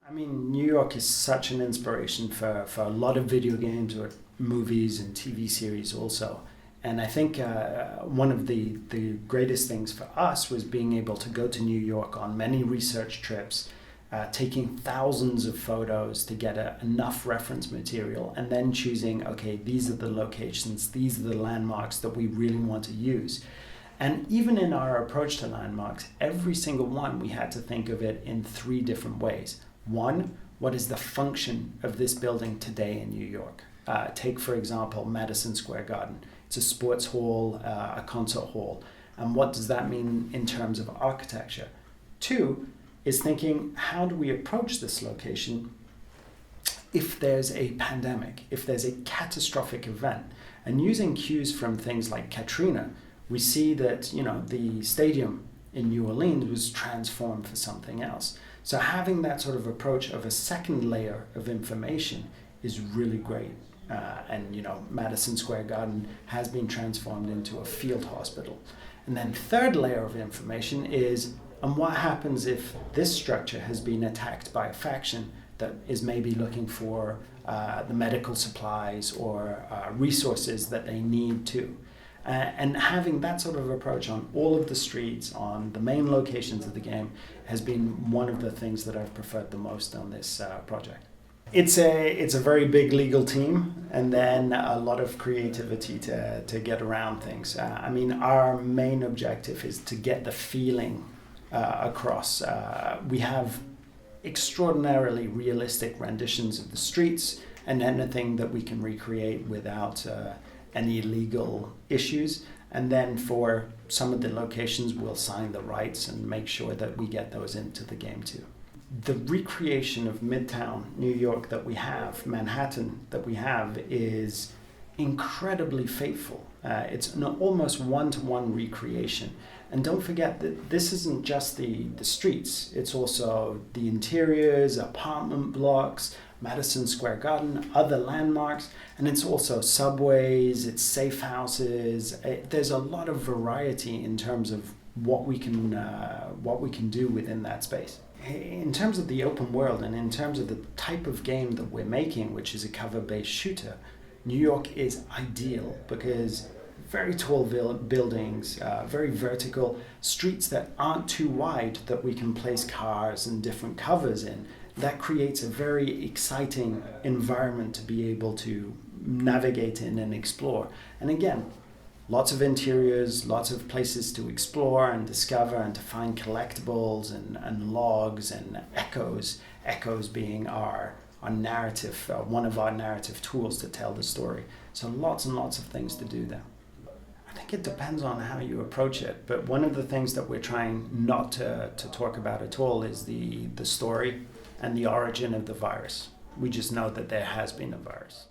I mean, New York is such an inspiration for a lot of video games or movies and TV series also. And I think one of the greatest things for us was being able to go to New York on many research trips, taking thousands of photos to get enough reference material, and then choosing, okay, these are the locations, these are the landmarks that we really want to use. And even in our approach to landmarks, every single one, we had to think of it in three different ways. One, what is the function of this building today in New York? Take, for example, Madison Square Garden. It's a sports hall, a concert hall. And what does that mean in terms of architecture? Two is thinking, how do we approach this location if there's a pandemic, if there's a catastrophic event? And using cues from things like Katrina, we see that, the stadium in New Orleans was transformed for something else. So having that sort of approach of a second layer of information is really great. And Madison Square Garden has been transformed into a field hospital. And then third layer of information is, and what happens if this structure has been attacked by a faction that is maybe looking for the medical supplies or resources that they need to. And having that sort of approach on all of the streets, on the main locations of the game, has been one of the things that I've preferred the most on this project. It's a very big legal team, and then a lot of creativity to get around things. Our main objective is to get the feeling across. We have extraordinarily realistic renditions of the streets and anything that we can recreate without any legal issues. And then for some of the locations, we'll sign the rights and make sure that we get those into the game too. The recreation of Midtown New York that we have, Manhattan that we have, is incredibly faithful. It's an almost one-to-one recreation. And don't forget that this isn't just the streets, it's also the interiors, apartment blocks, Madison Square Garden, other landmarks, and it's also subways, it's safe houses. There's a lot of variety in terms of what we can do within that space. In terms of the open world and in terms of the type of game that we're making, which is a cover-based shooter, New York is ideal because very tall buildings, very vertical, streets that aren't too wide that we can place cars and different covers in. That creates a very exciting environment to be able to navigate in and explore. And again, lots of interiors, lots of places to explore and discover and to find collectibles and logs and echoes. Echoes being our narrative, one of our narrative tools to tell the story. So lots and lots of things to do there. I think it depends on how you approach it, but one of the things that we're trying not to talk about at all is the story and the origin of the virus. We just know that there has been a virus.